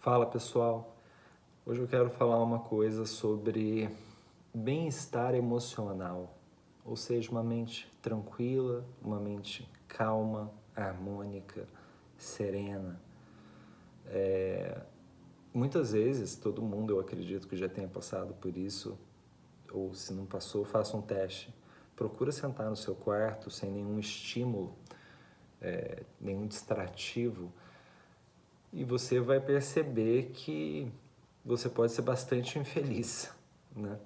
Fala pessoal, hoje eu quero falar uma coisa sobre bem-estar emocional, ou seja, uma mente tranquila, uma mente calma, harmônica, serena. Muitas vezes, todo mundo eu acredito que já tenha passado por isso, ou se não passou, faça um teste. Procura sentar no seu quarto sem nenhum estímulo, nenhum distrativo, e você vai perceber que você pode ser bastante infeliz, né?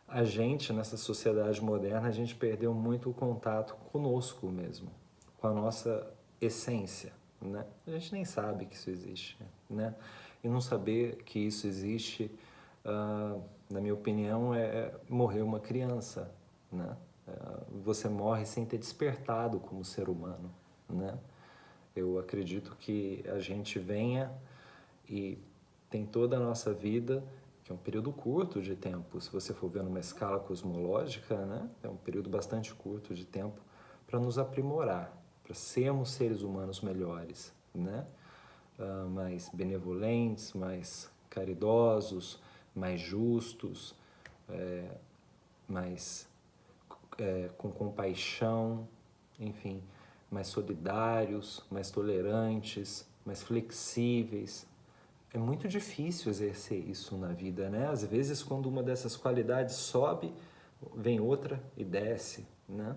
A gente, nessa sociedade moderna, a gente perdeu muito o contato conosco mesmo, com a nossa essência, né? A gente nem sabe que isso existe, né? E não saber que isso existe, na minha opinião, é morrer uma criança, né? Você morre sem ter despertado como ser humano, né? Eu acredito que a gente venha e tem toda a nossa vida, que é um período curto de tempo, se você for ver numa escala cosmológica, né? É um período bastante curto de tempo para nos aprimorar, para sermos seres humanos melhores, né? Mais benevolentes, mais caridosos, mais justos, mais com compaixão, enfim, mais solidários, mais tolerantes, mais flexíveis. É muito difícil exercer isso na vida, né? Às vezes, quando uma dessas qualidades sobe, vem outra e desce, né?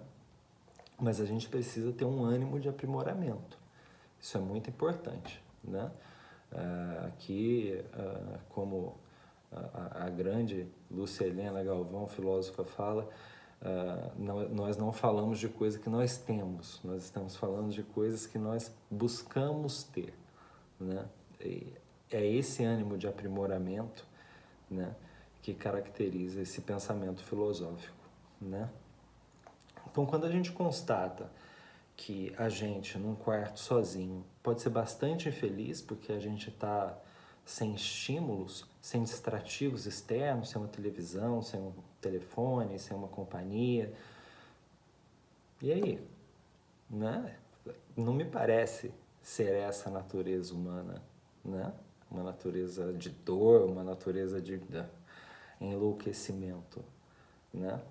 Mas a gente precisa ter um ânimo de aprimoramento. Isso é muito importante, né? Aqui, como a grande Lúcia Helena Galvão, filósofa, fala, nós não falamos de coisa que nós temos, nós estamos falando de coisas que nós buscamos ter, né? E é esse ânimo de aprimoramento, né, que caracteriza esse pensamento filosófico, né? Então, quando a gente constata que a gente, num quarto sozinho, pode ser bastante infeliz porque a gente está sem estímulos, sem distrativos externos, sem uma televisão, sem um telefone, sem uma companhia. E aí? Né? Não me parece ser essa a natureza humana, né? Uma natureza de dor, uma natureza de enlouquecimento, né?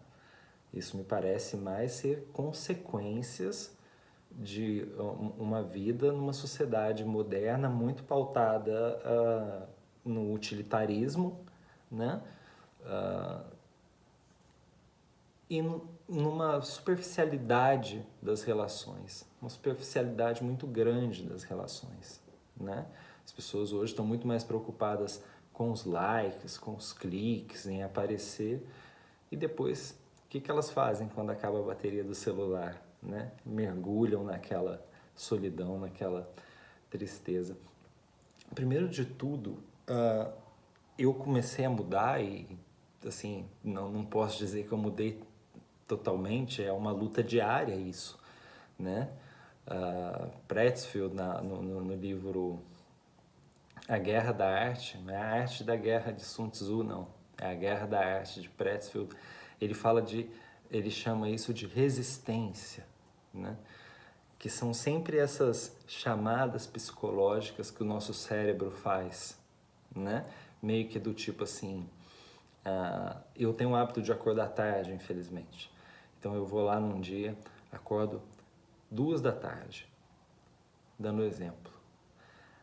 Isso me parece mais ser consequências de uma vida numa sociedade moderna muito pautada no utilitarismo, né? E numa superficialidade das relações, uma superficialidade muito grande das relações, né? As pessoas hoje estão muito mais preocupadas com os likes, com os cliques, em aparecer, e depois, o que elas fazem quando acaba a bateria do celular, né? Mergulham naquela solidão, naquela tristeza. Primeiro de tudo, eu comecei a mudar e, assim, não posso dizer que eu mudei totalmente, é uma luta diária isso, né? Pretzfeld, no livro A Guerra da Arte, não é a arte da guerra de Sun Tzu, não, é a guerra da arte de Pretzfeld, ele chama isso de resistência, né? Que são sempre essas chamadas psicológicas que o nosso cérebro faz, né? Meio que do tipo assim, eu tenho o hábito de acordar tarde, infelizmente. Então eu vou lá num dia, acordo 2 da tarde, dando exemplo.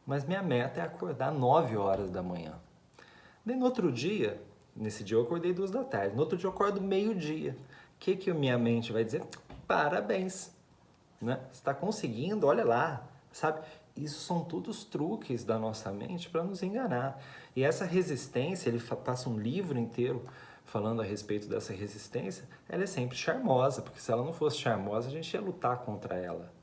Mas minha meta é acordar 9 horas da manhã. Daí no outro dia, nesse dia eu acordei 2 da tarde, no outro dia eu acordo meio-dia. O que a minha mente vai dizer? Parabéns, né? Você está conseguindo, olha lá, sabe? Isso são todos truques da nossa mente para nos enganar. E essa resistência, ele passa um livro inteiro falando a respeito dessa resistência, ela é sempre charmosa, porque se ela não fosse charmosa, a gente ia lutar contra ela,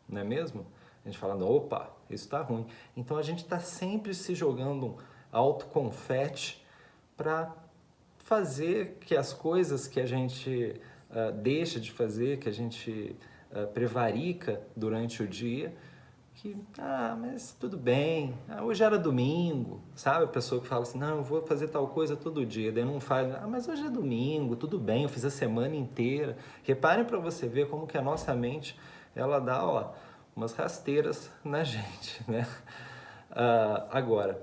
não é mesmo? A gente falando, opa, isso está ruim. Então a gente está sempre se jogando um alto confete para fazer que as coisas que a gente deixa de fazer, que a gente prevarica durante o dia, que, mas tudo bem, hoje era domingo, sabe? A pessoa que fala assim, não, eu vou fazer tal coisa todo dia, daí não faz, mas hoje é domingo, tudo bem, eu fiz a semana inteira. Reparem para você ver como que a nossa mente, ela dá, umas rasteiras na gente, né? Agora,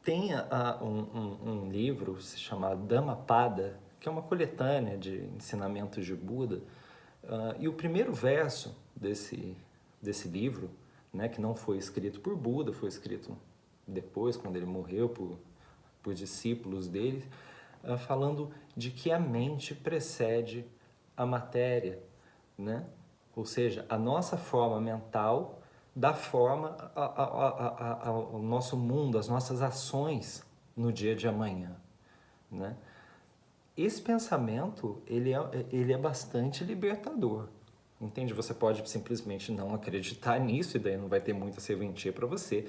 Tem um livro chamado Dhammapada, que é uma coletânea de ensinamentos de Buda, e o primeiro verso desse livro, né, que não foi escrito por Buda, foi escrito depois, quando ele morreu, por discípulos dele, falando de que a mente precede a matéria, né? Ou seja, a nossa forma mental dá forma ao nosso mundo, às nossas ações no dia de amanhã, né? Esse pensamento, ele é bastante libertador, entende? Você pode simplesmente não acreditar nisso e daí não vai ter muita serventia para você,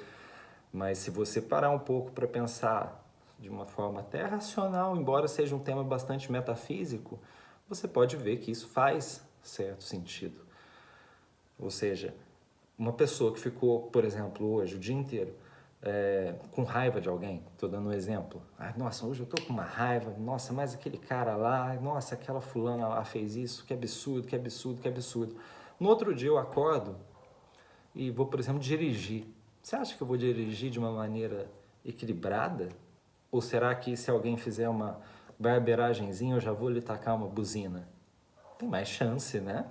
mas se você parar um pouco para pensar de uma forma até racional, embora seja um tema bastante metafísico, você pode ver que isso faz certo sentido. Ou seja, uma pessoa que ficou, por exemplo, hoje o dia inteiro com raiva de alguém, estou dando um exemplo. Nossa, hoje eu estou com uma raiva, nossa, mas aquele cara lá, nossa, aquela fulana lá fez isso, que absurdo, que absurdo, que absurdo. No outro dia eu acordo e vou, por exemplo, dirigir. Você acha que eu vou dirigir de uma maneira equilibrada? Ou será que se alguém fizer uma barberagenzinha eu já vou lhe tacar uma buzina? Tem mais chance, né?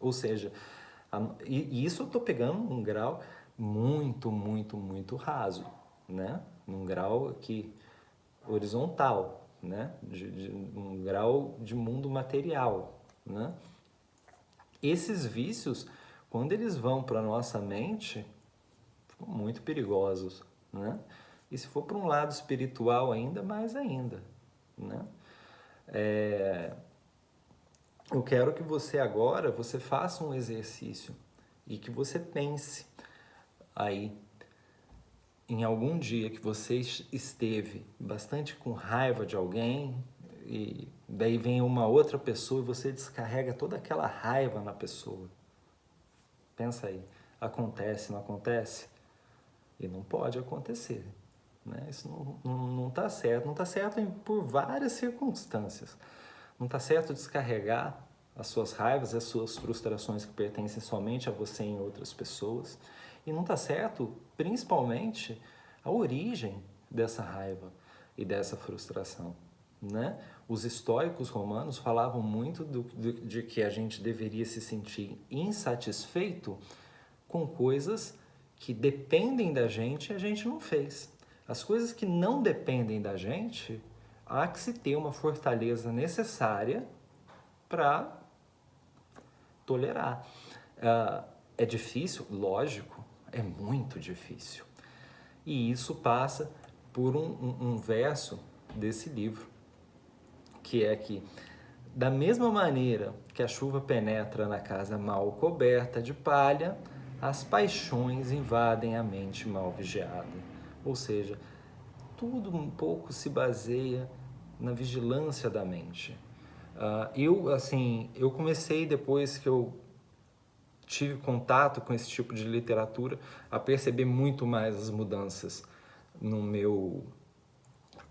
Ou seja, e isso eu estou pegando um grau muito, muito, muito raso, né? Num grau aqui horizontal, né? Um grau de mundo material, né? Esses vícios, quando eles vão para a nossa mente, ficam muito perigosos, né? E se for para um lado espiritual ainda, mais ainda, né? Eu quero que você agora, você faça um exercício e que você pense aí em algum dia que você esteve bastante com raiva de alguém e daí vem uma outra pessoa e você descarrega toda aquela raiva na pessoa. Pensa aí, acontece, não acontece? E não pode acontecer, né? Isso não tá certo, não tá certo por várias circunstâncias. Não tá certo descarregar as suas raivas, as suas frustrações que pertencem somente a você e em outras pessoas. E não tá certo, principalmente, a origem dessa raiva e dessa frustração, né? Os estoicos romanos falavam muito de que a gente deveria se sentir insatisfeito com coisas que dependem da gente e a gente não fez. As coisas que não dependem da gente, há que se ter uma fortaleza necessária para tolerar. É difícil? Lógico, é muito difícil. E isso passa por um verso desse livro, que é que, da mesma maneira que a chuva penetra na casa mal coberta de palha, as paixões invadem a mente mal vigiada. Ou seja, tudo um pouco se baseia na vigilância da mente. Eu comecei depois que eu tive contato com esse tipo de literatura a perceber muito mais as mudanças no meu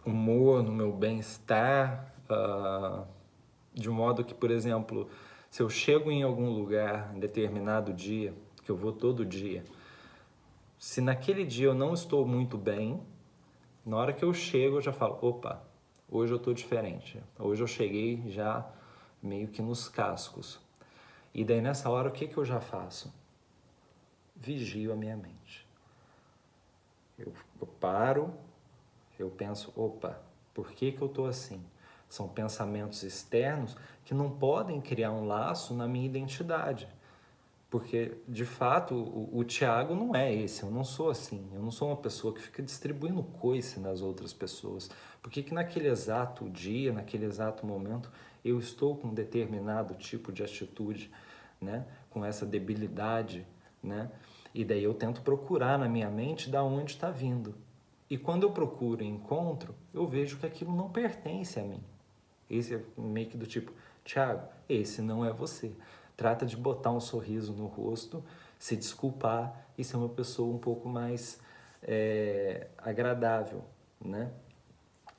humor, no meu bem-estar, de modo que, por exemplo, se eu chego em algum lugar em determinado dia, que eu vou todo dia, se naquele dia eu não estou muito bem, na hora que eu chego eu já falo, opa, hoje eu estou diferente, hoje eu cheguei já meio que nos cascos. E daí nessa hora o que eu já faço? Vigio a minha mente. Eu paro, eu penso, opa, por que eu estou assim? São pensamentos externos que não podem criar um laço na minha identidade. Porque, de fato, o Tiago não é esse, eu não sou assim. Eu não sou uma pessoa que fica distribuindo coice nas outras pessoas. Porque que naquele exato dia, naquele exato momento, eu estou com um determinado tipo de atitude, né? Com essa debilidade, né? E daí eu tento procurar na minha mente da onde está vindo. E quando eu procuro e encontro, eu vejo que aquilo não pertence a mim. Esse é meio que do tipo, Tiago, esse não é você. Trata de botar um sorriso no rosto, se desculpar e ser uma pessoa um pouco mais agradável, né?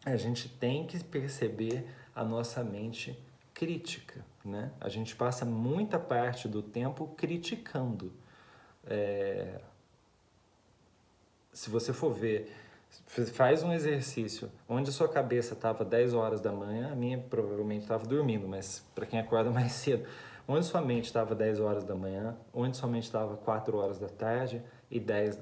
A gente tem que perceber a nossa mente crítica, né? A gente passa muita parte do tempo criticando. Se você for ver, Faz um exercício. Onde a sua cabeça estava 10 horas da manhã, a minha provavelmente estava dormindo, mas para quem acorda mais cedo. Onde sua mente estava 10 horas da manhã, onde sua mente estava 4 horas da tarde e 10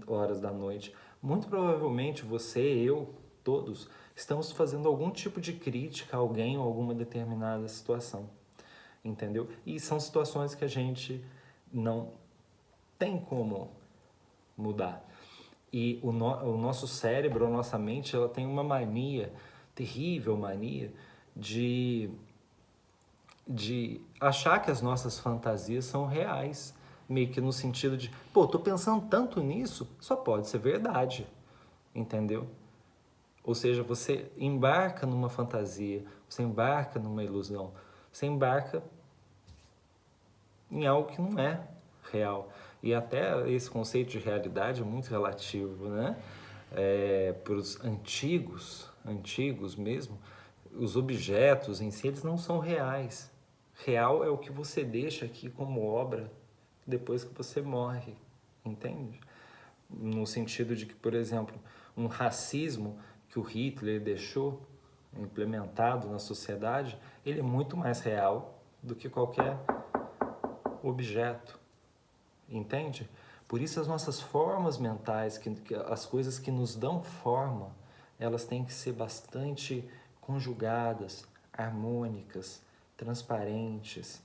horas da noite. Muito provavelmente você, eu, todos, estamos fazendo algum tipo de crítica a alguém ou alguma determinada situação. Entendeu? E são situações que a gente não tem como mudar. E o nosso cérebro, a nossa mente, ela tem uma mania, terrível mania, de achar que as nossas fantasias são reais. Meio que no sentido de, pô, tô pensando tanto nisso, só pode ser verdade. Entendeu? Ou seja, você embarca numa fantasia, você embarca numa ilusão, você embarca em algo que não é real. E até esse conceito de realidade é muito relativo, né? Para os antigos mesmo, os objetos em si, eles não são reais. Real é o que você deixa aqui como obra depois que você morre, entende? No sentido de que, por exemplo, um racismo que o Hitler deixou implementado na sociedade, ele é muito mais real do que qualquer objeto, entende? Por isso as nossas formas mentais, as coisas que nos dão forma, elas têm que ser bastante conjugadas, harmônicas, transparentes,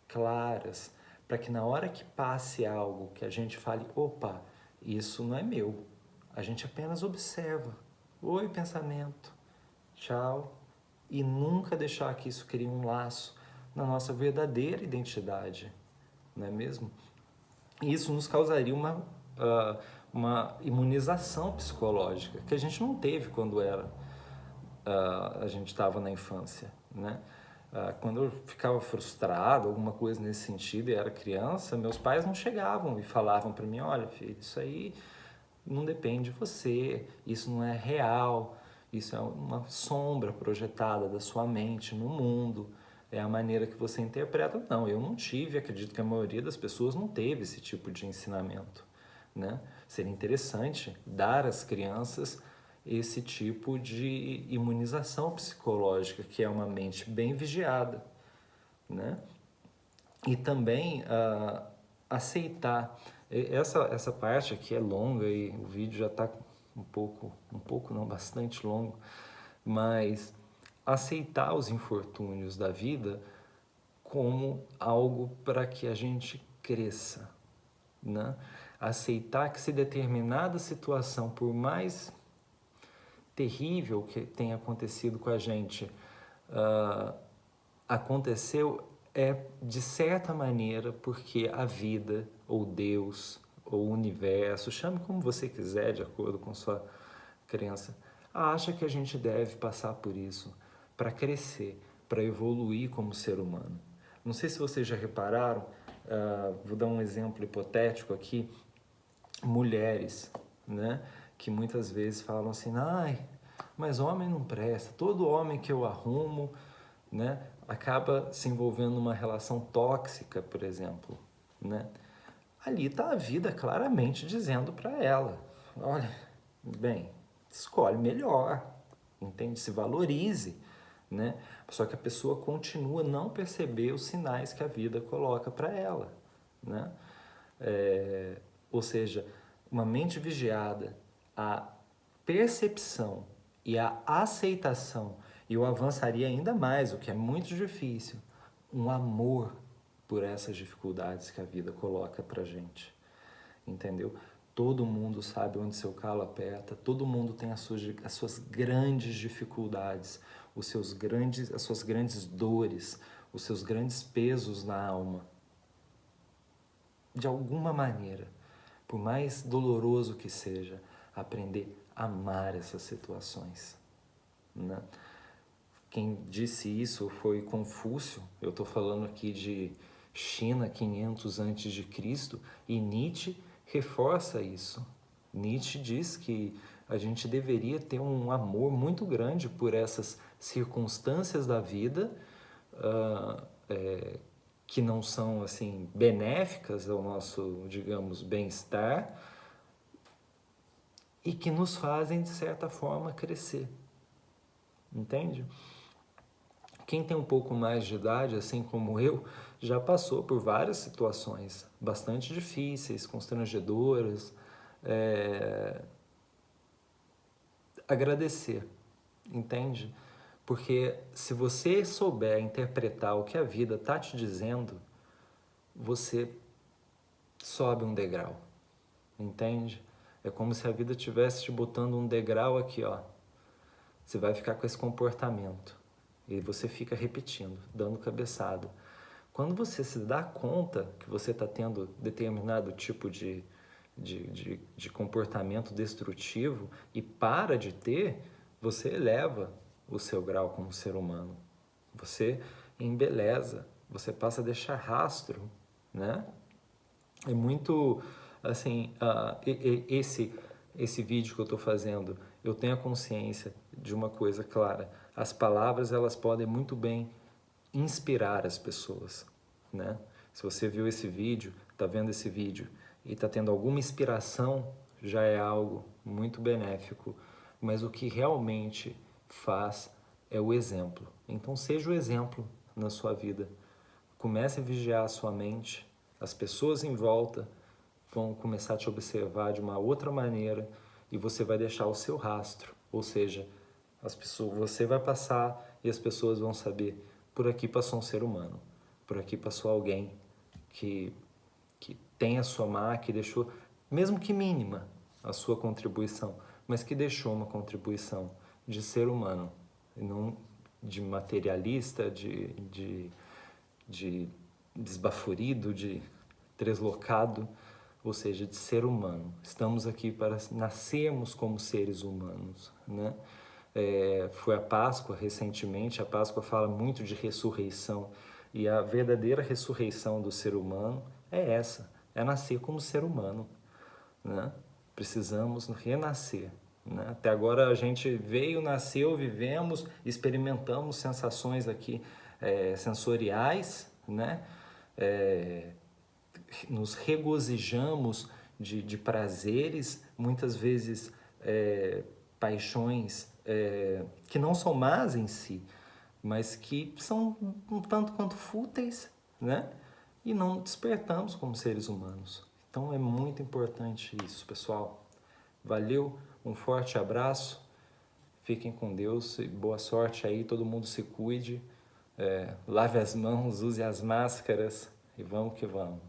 claras, para que na hora que passe algo que a gente fale, opa, isso não é meu, a gente apenas observa. Oi, pensamento, tchau, e nunca deixar que isso crie um laço na nossa verdadeira identidade, não é mesmo? Isso nos causaria uma imunização psicológica que a gente não teve quando a gente estava na infância, né? Quando eu ficava frustrado, alguma coisa nesse sentido, e era criança, meus pais não chegavam e falavam para mim, olha, filho, isso aí não depende de você, isso não é real, isso é uma sombra projetada da sua mente no mundo, é a maneira que você interpreta. Não, eu não tive, acredito que a maioria das pessoas não teve esse tipo de ensinamento, né? Seria interessante dar às crianças esse tipo de imunização psicológica, que é uma mente bem vigiada, né? E também aceitar. Essa parte aqui é longa e o vídeo já está um pouco não, bastante longo, mas aceitar os infortúnios da vida como algo para que a gente cresça, né? Aceitar que se determinada situação, por mais terrível que tenha acontecido com a gente, aconteceu de certa maneira porque a vida, ou Deus, ou o universo, chame como você quiser, de acordo com sua crença, acha que a gente deve passar por isso para crescer, para evoluir como ser humano. Não sei se vocês já repararam, vou dar um exemplo hipotético aqui, mulheres, né, que muitas vezes falam assim, ai, mas homem não presta, todo homem que eu arrumo, né, acaba se envolvendo numa relação tóxica, por exemplo, né? Ali está a vida claramente dizendo para ela, olha, bem, escolhe melhor, entende? Se valorize, né? Só que a pessoa continua a não perceber os sinais que a vida coloca para ela, né? Ou seja, uma mente vigiada, a percepção e a aceitação, e eu avançaria ainda mais, o que é muito difícil, um amor por essas dificuldades que a vida coloca pra gente, entendeu? Todo mundo sabe onde seu calo aperta, todo mundo tem as suas grandes dificuldades, as suas grandes dores, os seus grandes pesos na alma. De alguma maneira, por mais doloroso que seja, aprender a amar essas situações, né? Quem disse isso foi Confúcio. Eu estou falando aqui de China, 500 a.C., e Nietzsche reforça isso. Nietzsche diz que a gente deveria ter um amor muito grande por essas circunstâncias da vida que não são assim benéficas ao nosso, digamos, bem-estar, e que nos fazem, de certa forma, crescer. Entende? Quem tem um pouco mais de idade, assim como eu, já passou por várias situações bastante difíceis, constrangedoras. Agradecer, entende? Porque se você souber interpretar o que a vida está te dizendo, você sobe um degrau, entende? É como se a vida estivesse te botando um degrau aqui, ó. Você vai ficar com esse comportamento e você fica repetindo, dando cabeçada. Quando você se dá conta que você está tendo determinado tipo de comportamento destrutivo e para de ter, você eleva o seu grau como ser humano. Você embeleza, você passa a deixar rastro, né? É muito, assim, esse vídeo que eu estou fazendo, eu tenho a consciência de uma coisa clara. As palavras, elas podem muito bem inspirar as pessoas, né? Se você viu esse vídeo, está vendo esse vídeo e está tendo alguma inspiração, já é algo muito benéfico. Mas o que realmente faz é o exemplo. Então seja o exemplo na sua vida. Comece a vigiar a sua mente. As pessoas em volta vão começar a te observar de uma outra maneira e você vai deixar o seu rastro. Ou seja, as pessoas, você vai passar e as pessoas vão saber: por aqui passou um ser humano, por aqui passou alguém que tem a sua marca e deixou, mesmo que mínima, a sua contribuição, mas que deixou uma contribuição de ser humano, e não de materialista, de desbaforido, de deslocado, ou seja, de ser humano. Estamos aqui para nascermos como seres humanos, né? Foi a Páscoa recentemente, a Páscoa fala muito de ressurreição, e a verdadeira ressurreição do ser humano é essa, é nascer como ser humano, né? Precisamos renascer, né? Até agora a gente veio, nasceu, vivemos, experimentamos sensações aqui sensoriais, né? Nos regozijamos de prazeres, muitas vezes paixões que não são más em si, mas que são um tanto quanto fúteis, né? E não despertamos como seres humanos. Então é muito importante isso, pessoal. Valeu, um forte abraço, fiquem com Deus e boa sorte aí, todo mundo se cuide, lave as mãos, use as máscaras e vamos que vamos.